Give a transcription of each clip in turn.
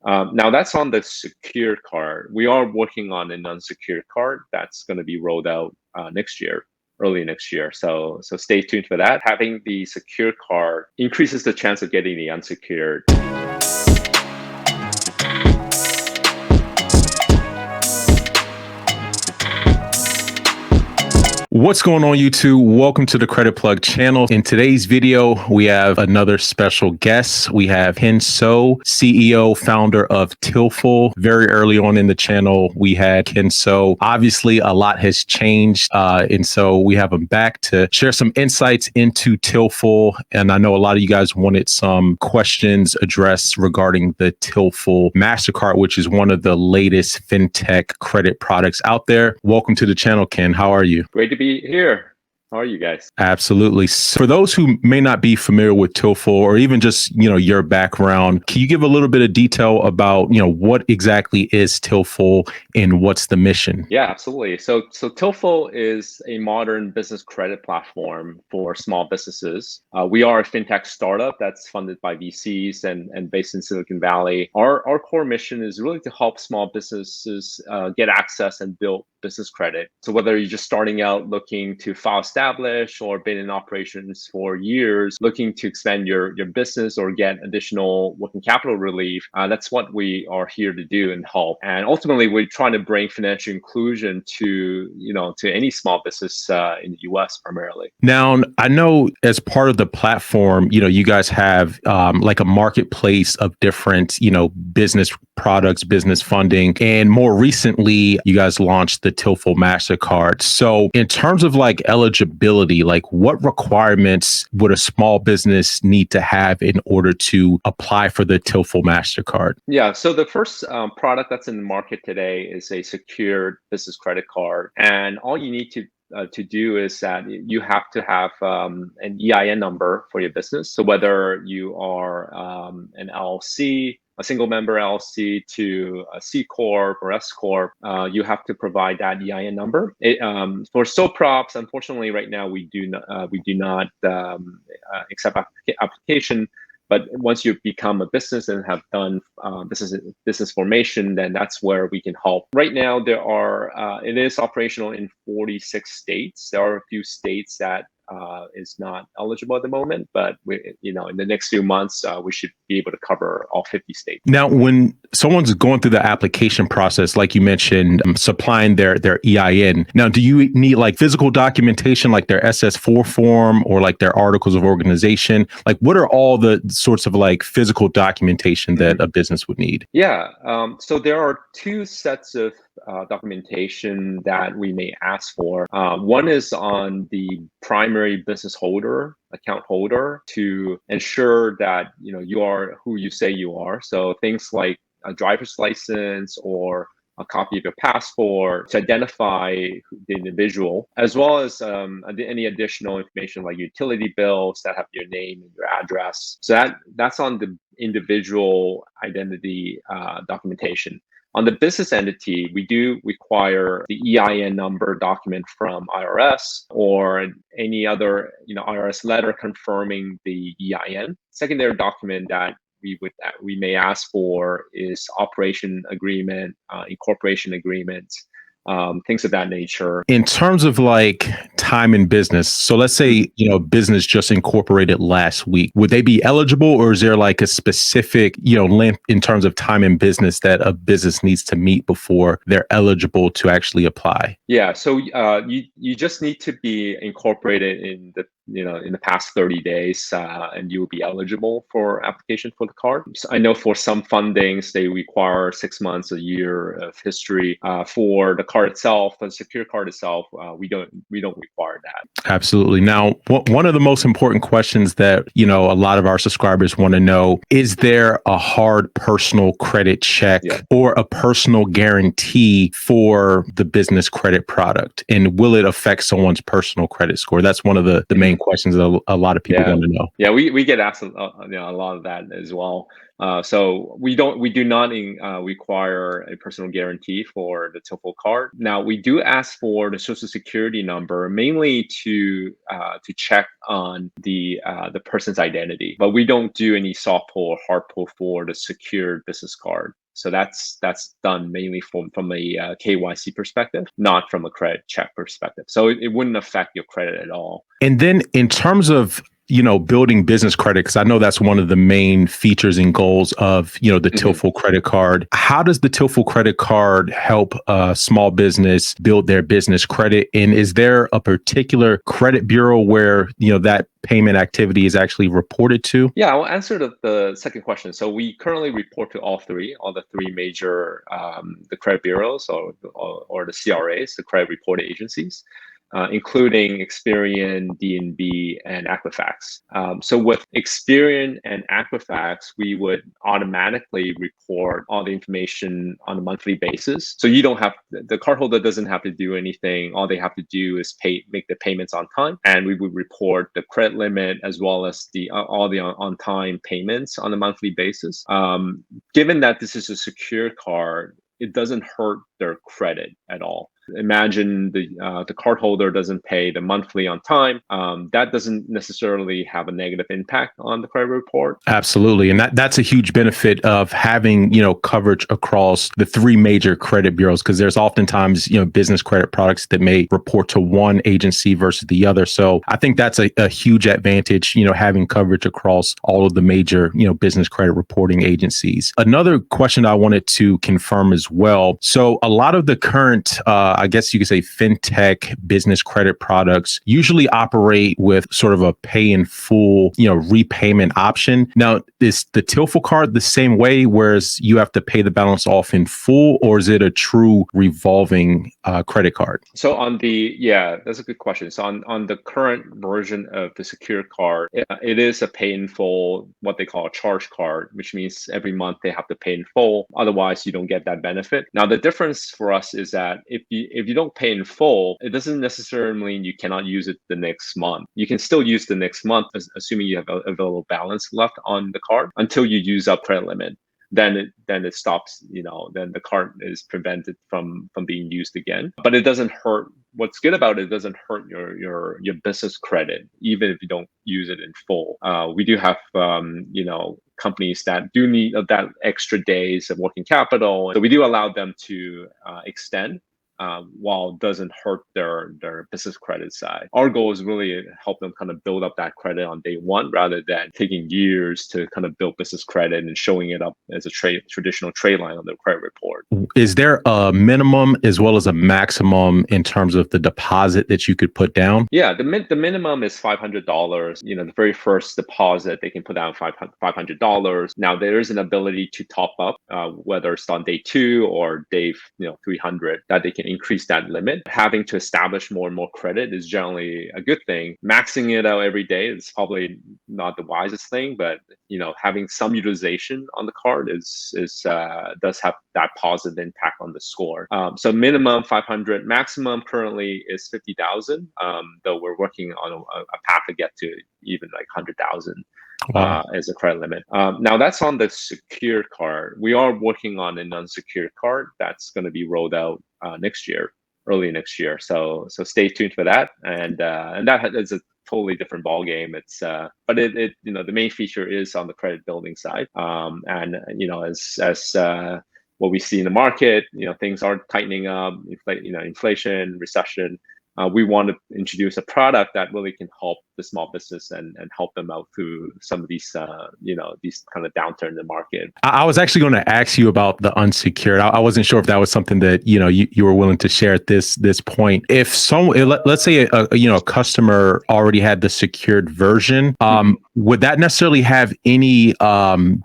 Now that's on the secured card. We are working on an unsecured card that's going to be rolled out next year, early next year. So stay tuned for that. Having the secured card increases the chance of getting the unsecured. What's going on, YouTube? Welcome to the Credit Plug channel. In today's video, we have another special guest. We have Ken So, CEO, founder of Tillful. Very early on in the channel, we had Ken So. Obviously, a lot has changed, and so we have him back to share some insights into Tillful. And I know a lot of you guys wanted some questions addressed regarding the Tillful MasterCard, which is one of the latest fintech credit products out there. Welcome to the channel, Ken. How are you? Great to be here. How are you guys? Absolutely. So for those who may not be familiar with Tillful or even just, your background, can you give a little bit of detail about, what exactly is Tillful and what's the mission? Yeah, absolutely. So Tillful is a modern business credit platform for small businesses. We are a fintech startup that's funded by VCs and based in Silicon Valley. Our core mission is really to help small businesses get access and build business credit. So whether you're just starting out looking to file establish or been in operations for years, looking to expand your business or get additional working capital relief, that's what we are here to do and help. And ultimately, we're trying to bring financial inclusion to any small business in the US primarily. Now, I know as part of the platform, you guys have like a marketplace of different, business products, business funding. And more recently, you guys launched the Tillful MasterCard. So in terms of like eligibility, like what requirements would a small business need to have in order to apply for the Tillful MasterCard? Yeah, so the first product that's in the market today is a secured business credit card. And all you need to do is that you have to have an EIN number for your business. So whether you are an LLC, a single member LLC to a C Corp or S Corp, you have to provide that EIN number. For sole props, unfortunately, right now we do not accept application. But once you become a business and have done business formation, then that's where we can help. Right now, it is operational in 46 states. There are a few states that is not eligible at the moment, but in the next few months, we should be able to cover all 50 states. Now, when someone's going through the application process, like you mentioned, supplying their EIN. Now, do you need like physical documentation, like their SS4 form or like their articles of organization? Like, what are all the sorts of like physical documentation that a business would need? Yeah. So there are two sets of documentation that we may ask for. One is on the primary business holder, account holder, to ensure that you are who you say you are. So things like a driver's license or a copy of your passport to identify the individual, as well as any additional information like utility bills that have your name and your address. So that's on the individual identity documentation. On the business entity, we do require the EIN number document from IRS or any other IRS letter confirming the EIN. Secondary document that we may ask for is operation agreement, incorporation agreement, things of that nature. In terms of like time in business, so let's say, business just incorporated last week, would they be eligible, or is there like a specific, length in terms of time in business that a business needs to meet before they're eligible to actually apply? Yeah, so you just need to be incorporated in the past 30 days, and you will be eligible for application for the card. So I know for some fundings, they require 6 months, a year of history. For the card itself, the secure card itself, we don't require that. Absolutely. Now, one of the most important questions that, a lot of our subscribers want to know, is there a hard personal credit check or a personal guarantee for the business credit product? And will it affect someone's personal credit score? That's one of the main questions that a lot of people Yeah. want to know. Yeah, we get asked a lot of that as well. So we do not require a personal guarantee for the Tillful card. Now we do ask for the social security number mainly to check on the person's identity, but we don't do any soft pull or hard pull for the secured business card. So that's done mainly from a KYC perspective, not from a credit check perspective. So it wouldn't affect your credit at all. And then in terms of, building business credit, because I know that's one of the main features and goals of, the Tillful credit card. How does the Tillful credit card help a small business build their business credit? And is there a particular credit bureau where, that payment activity is actually reported to? Yeah, I'll answer the second question. So we currently report to all the three major the credit bureaus or the CRAs, the credit reporting agencies, including Experian, DNB, and Equifax. So with Experian and Equifax, we would automatically report all the information on a monthly basis. So you don't have the cardholder doesn't have to do anything. All they have to do is make the payments on time, and we would report the credit limit as well as all the on-time payments on a monthly basis. Given that this is a secure card, it doesn't hurt their credit at all. Imagine the cardholder doesn't pay the monthly on time. That doesn't necessarily have a negative impact on the credit report. Absolutely. And that's a huge benefit of having, coverage across the three major credit bureaus, because there's oftentimes, business credit products that may report to one agency versus the other. So I think that's a huge advantage, having coverage across all of the major, business credit reporting agencies. Another question I wanted to confirm as well. So a lot of the current, I guess you could say fintech business credit products usually operate with sort of a pay in full, repayment option. Now, is the Tillful card the same way, whereas you have to pay the balance off in full, or is it a true revolving credit card? So that's a good question. So on the current version of the secure card, it is a pay in full, what they call a charge card, which means every month they have to pay in full. Otherwise, you don't get that benefit. Now, the difference for us is that if you don't pay in full, it doesn't necessarily mean you cannot use it the next month. You can still use the next month, assuming you have available balance left on the card until you use up credit limit. Then it stops, then the card is prevented from being used again. But it doesn't hurt. What's good about it doesn't hurt your business credit, even if you don't use it in full. We do have companies that do need that extra days of working capital. So we do allow them to extend while it doesn't hurt their business credit side. Our goal is really to help them kind of build up that credit on day one, rather than taking years to kind of build business credit and showing it up as a traditional trade line on their credit report. Is there a minimum as well as a maximum in terms of the deposit that you could put down? Yeah, the minimum is $500. The very first deposit they can put down $500. Now there is an ability to top up, whether it's on day 2 or day 300, that they can increase that limit. Having to establish more and more credit is generally a good thing. Maxing it out every day is probably not the wisest thing, but having some utilization on the card does have that positive impact on the score. So minimum 500, maximum currently is 50,000. Though we're working on a path to get to even like 100,000. Wow. As a credit limit. Now that's on the secured card. We are working on an unsecured card that's going to be rolled out early next year. So stay tuned for that. And that is a totally different ball game. It's but it the main feature is on the credit building side. And as what we see in the market, things are tightening up. Inflation, recession. We want to introduce a product that really can help the small business and help them out through some of these these kind of downturn in the market. I was actually going to ask you about the unsecured. I wasn't sure if that was something that you were willing to share at this point. If let's say a customer already had the secured version, would that necessarily have any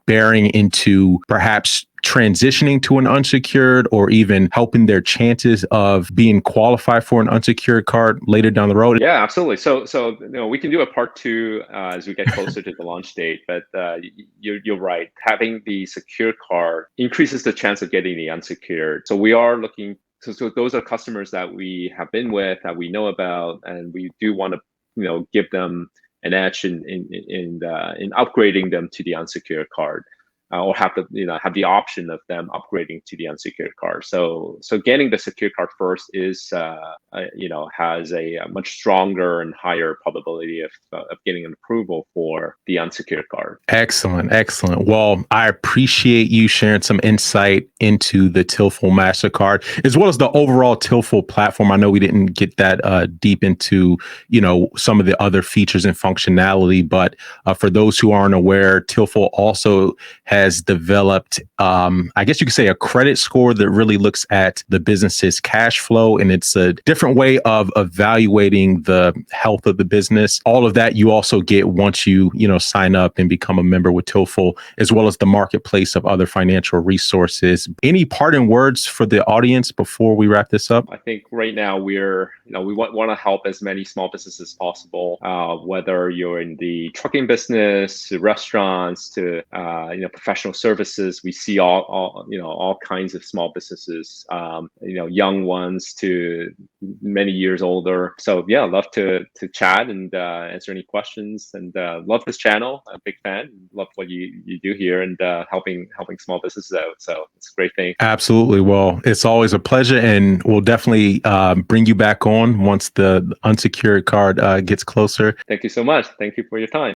bearing into perhaps transitioning to an unsecured, or even helping their chances of being qualified for an unsecured card later down the road? Yeah, absolutely. So we can do a part 2 as we get closer to the launch date. But you're right. Having the secure card increases the chance of getting the unsecured. So we are looking. So those are customers that we have been with, that we know about, and we do want to give them an edge in upgrading them to the unsecured card, or have the option of them upgrading to the unsecured card. So getting the secured card first is has a much stronger and higher probability of getting an approval for the unsecured card. Excellent, excellent. Well, I appreciate you sharing some insight into the Tillful MasterCard as well as the overall Tillful platform. I know we didn't get that deep into some of the other features and functionality, but for those who aren't aware, Tillful also has developed, I guess you could say, a credit score that really looks at the business's cash flow, and it's a different way of evaluating the health of the business. All of that you also get once you sign up and become a member with Tillful, as well as the marketplace of other financial resources. Any parting words for the audience before we wrap this up? I think right now we want to help as many small businesses as possible, whether you're in the trucking business, to restaurants, to professional services. We see all kinds of small businesses, young ones to many years older. So yeah, love to chat and answer any questions, and love this channel. I'm a big fan. Love what you do here, and helping small businesses out. So it's a great thing. Absolutely. Well, it's always a pleasure, and we'll definitely bring you back on once the unsecured card gets closer. Thank you so much. Thank you for your time.